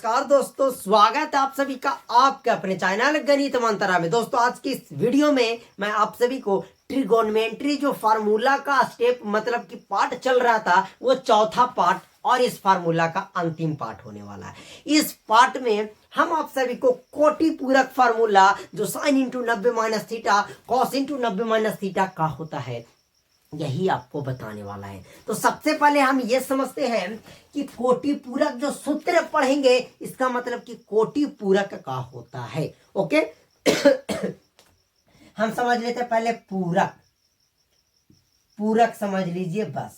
नमस्कार दोस्तों, स्वागत है आप सभी का आपके अपने चैनल गणित मंत्रा में। दोस्तों आज की इस वीडियो में मैं आप सभी को ट्रिगोनोमेट्री जो फार्मूला का स्टेप मतलब कि पार्ट चल रहा था वो चौथा पार्ट और इस फार्मूला का अंतिम पार्ट होने वाला है। इस पार्ट में हम आप सभी को कोटि पूरक फार्मूला जो sine into 90 minus theta cos into 90 minus theta का होता है यही आपको बताने वाला है। तो सबसे पहले हम ये समझते हैं कि कोटि पूरक जो सूत्र पढ़ेंगे इसका मतलब कि कोटि पूरक का होता है। ओके हम समझ लेते हैं पहले पूरक। पूरक समझ लीजिए बस।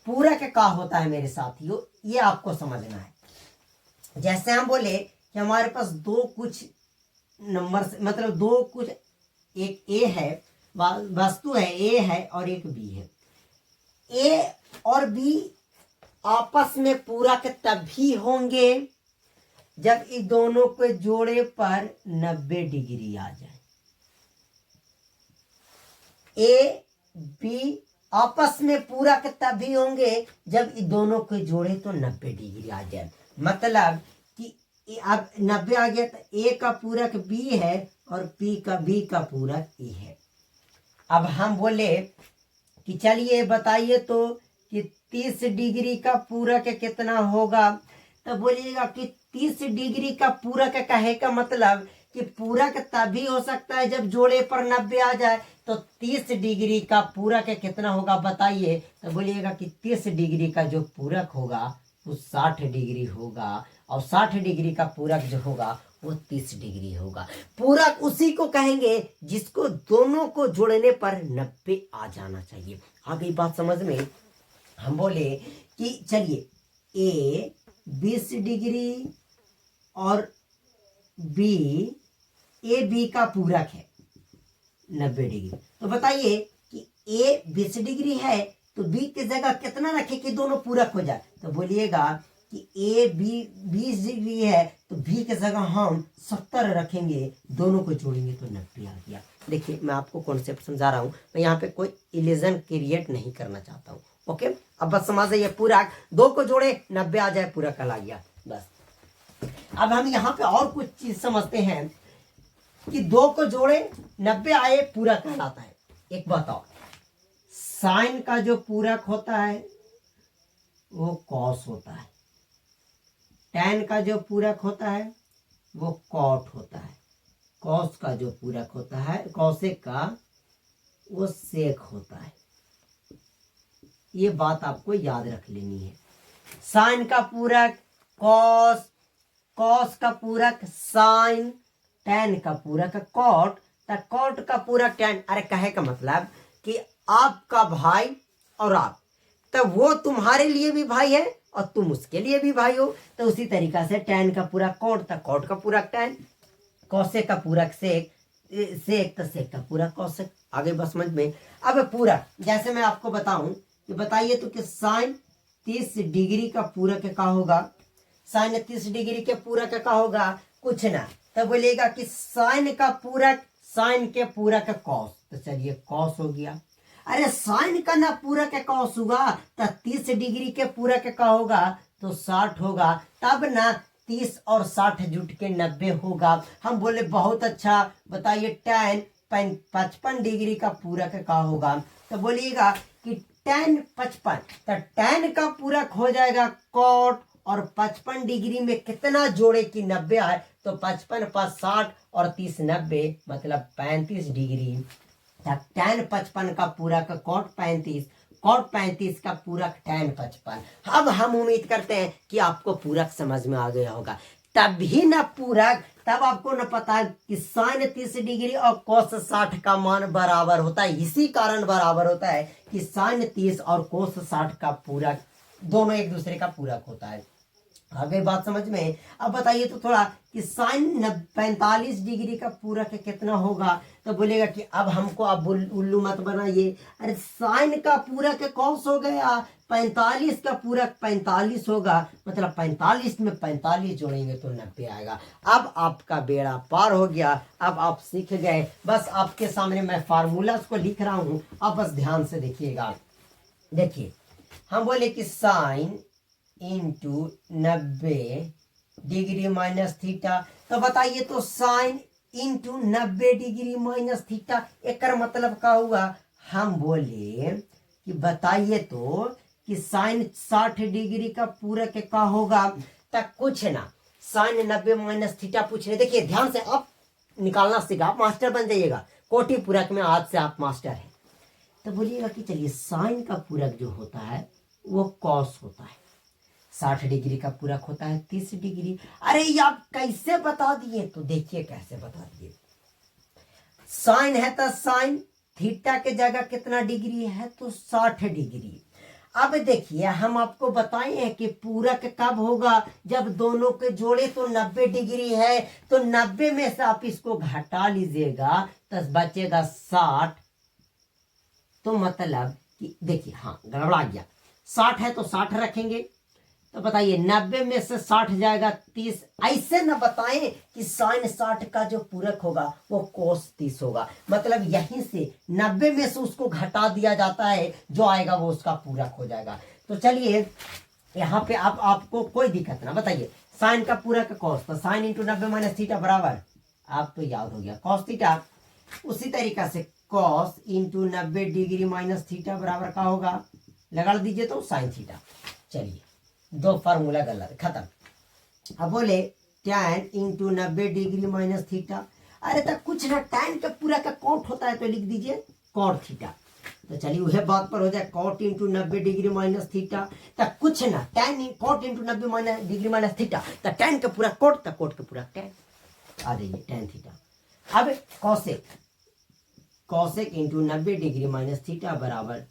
पूरक का होता है मेरे साथियों, ये आपको समझना है। जैसे हम बोले कि हमारे पास दो कुछ नंबर मतलब दो कुछ एक ए है, वस्तु है ए है और एक बी है। ए और बी आपस में पूरक तभी होंगे जब इन दोनों के जोड़े पर 90 डिग्री आ जाए। ए बी आपस में पूरक तभी होंगे जब इन दोनों के जोड़े तो 90 डिग्री आ जाए। मतलब कि अब 90 आ गया तो ए का पूरक बी है और बी का पूरक ए है। अब हम बोले कि चलिए बताइए तो कि 30 डिग्री का पूरक कितना होगा, तो बोलिएगा कि 30 डिग्री का पूरक कहे का मतलब कि पूरक तभी हो सकता है जब जोड़े पर 90 आ जाए। तो 30 डिग्री का पूरक कितना होगा बताइए, तो बोलिएगा कि 30 डिग्री का जो पूरक होगा वो 60 डिग्री होगा और 60 डिग्री का पूरक जो होगा वो 30 डिग्री होगा। पूरक उसी को कहेंगे जिसको दोनों को जोड़ने पर 90 आ जाना चाहिए। आ गई बात समझ में। हम बोले कि चलिए ए 20 डिग्री और ए बी का पूरक है 90 डिग्री। तो बताइए कि ए 20 डिग्री है तो बी की जगह कितना रखे कि दोनों पूरक हो जाए, तो बोलिएगा कि ए बी 20 डिग्री है तो बी की जगह हम 70 रखेंगे, दोनों को जोड़ेंगे तो 90 आ गया। देखिए मैं आपको कॉन्सेप्ट समझा रहा हूँ, मैं यहाँ पे कोई इल्यूजन क्रिएट नहीं करना चाहता हूँ। ओके अब बस समझ जाइए, पूरक दो को जोड़े 90 आ जाए, पूरक आ गया बस। अब हम यहाँ पे और कुछ चीज समझते हैं कि दो को जोड़े 90 आए पूरक कहलाता है। एक बताओ, साइन का जो पूरक होता है वो कॉस होता है, टैन का जो पूरक होता है वो कॉट होता है, कॉस का जो पूरक होता है कॉसेक का वो सेक होता है। ये बात आपको याद रख लेनी है। साइन का पूरक कॉस, कॉस का पूरक साइन, टैन का पूरक कॉट, कॉट का पूरक टैन। अरे कहे का मतलब कि आपका भाई और आप, तब वो तुम्हारे लिए भी भाई है और तुम उसके लिए भी भाई हो। तो उसी तरीका से टैन का पूरक कॉट था, कॉट का पूरक टैन, कौशेक का पूरक सेक, सेक तो सेक का पूरक कौशेक। आगे बस समझ में। अब पूरक जैसे मैं आपको बताऊं कि बताइए तो कि साइन 30 डिग्री का पूरक का होगा, साइन 30 डिग्री के पूरक का होगा कुछ ना, तो बोलेगा कि साइन का पूरक साइन के पूरक कॉस, तो चलिए कॉस हो गया। अरे साइन का ना पूरक कॉस हुआ तो 30 डिग्री के पूरक का होगा तो 60 होगा, तब ना 30 और 60 जुट के 90 होगा। हम बोले बहुत अच्छा, बताइए टैन 55 डिग्री का पूरक का होगा, तो बोलिएगा कि टैन 55, तो टैन का पूरक हो जाएगा कॉट और 55 डिग्री में कितना जोड़े कि 90 आए, तो 55 + 60 और 30 90 मतलब 35 डिग्री। टैन 55 का पूरक कॉट 35, कॉट 35 का पूरक टैन 55। अब हम उम्मीद करते हैं कि आपको पूरक समझ में आ गया होगा। तभी ना पूरक, तब आपको न पता है कि साइन 30 डिग्री और कॉस 60 का मान बराबर होता है। इसी कारण बराबर होता है कि साइन 30 और कॉस 60 का पूरक दोनों एक दूसरे का पूरक होता है। आ गई बात समझ में। अब बताइए तो थोड़ा कि साइन 45 डिग्री का पूरक कितना होगा, तो बोलेगा कि अब हमको अब उल्लू मत बनाइए। अरे साइन का पूरक कौस हो गया, 45 का पूरक 45 होगा, मतलब 45 में 45 जोड़ेंगे तो 90 आएगा। अब आपका बेड़ा पार हो गया, अब आप सीख गए। बस आपके सामने मैं फार्मूला को लिख रहा हूं, आप बस ध्यान से देखिएगा। देखिए हम बोले कि sine into 90 degree minus theta. तो बताइए तो sine into 90 degree minus theta, एक मतलब का हुआ। हम बोले कि बताइए तो कि साइन 60 डिग्री का पूरक का होगा। तक कुछ ना, साइन 90 माइनस थीटा पूछ रहे। देखिए ध्यान से आप निकालना सीखा, आप मास्टर बन जाइएगा। कोटि पूरक में आज से आप मास्टर हैं। तो बोलिएगा कि चलिए साइन का पूरक जो होता है वो कॉस होता है। 60 डिग्री का पूरक होता है 30 डिग्री। अरे ये आप कैसे बता दिए? तो देखिए कैसे बता दिए। साइन है तो साइन, थीटा के जगह कितना डिग्री है? तो 60 डिग्री। अब देखिए हम आपको बताए हैं कि पूरक कब होगा? जब दोनों के जोड़े तो 90 डिग्री है, तो 90 में से आप इसको घटा लीजिएगा तो बचेगा 60। तो मतलब कि देखिए हाँ गड़बड़ा गया, 60 है तो 60 रखेंगे। तो बताइए 90 में से 60 जाएगा 30। ऐसे ना बताएं कि साइन 60 का जो पूरक होगा वो कोस 30 होगा। मतलब यहीं से 90 में से उसको घटा दिया जाता है, जो आएगा वो उसका पूरक हो जाएगा। तो चलिए यहाँ पे आपको कोई दिक्कत ना। बताइए साइन का पूरक कॉस, तो साइन इंटू 90 माइनस थीटा बराबर, आप तो याद हो गया कॉस थीटा। उसी तरीका से cos into 90 degree minus theta बराबर का होगा, लगा दीजिए तो साइन थीटा। चलिए दो फार्मूला गलत, खत्म। अब बोले tan into 90 degree minus theta. अरे तो कुछ ना, tan का पूरा का कॉट होता है तो लिख दीजिए कॉट थीटा। तो चलिए वह बात पर हो जाए, cot into 90 degree minus theta. तो कुछ ना, tan cot into 90 degree minus theta, तो tan का पूरा कॉट, तो कॉट का पूरा tan आ जाइए tan थीटा। अब cosec, cosec into 90 degree minus theta बराबर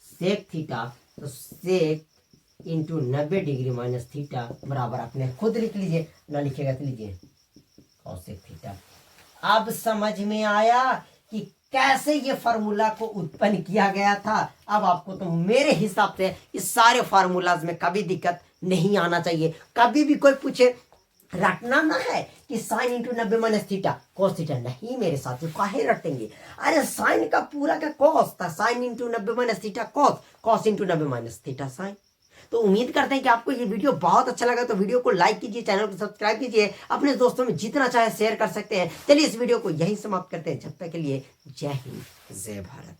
सेक थीटा। तो सेक इंटू 90 डिग्री माइनस थीटा बराबर, आपने खुद लिख लीजिए, ना लिखेगा तो लीजिए कॉसेक थीटा। अब समझ में आया कि कैसे ये फार्मूला को उत्पन्न किया गया था। अब आपको तो मेरे हिसाब से इस सारे फार्मूलाज में कभी दिक्कत नहीं आना चाहिए। कभी भी कोई पूछे, रटना ना है कि sine into 90 minus theta cos theta, नहीं मेरे साथ काहे रटेंगे। अरे साइन का पूरा का कॉस था, sine into 90 minus theta cos, cos into 90 minus theta sine. तो उम्मीद करते हैं कि आपको ये वीडियो बहुत अच्छा लगा। तो वीडियो को लाइक कीजिए, चैनल को सब्सक्राइब कीजिए, अपने दोस्तों में जितना चाहे शेयर कर सकते हैं। चलिए इस वीडियो को यहीं समाप्त करते हैं। जब तक के लिए जय हिंद, जय भारत।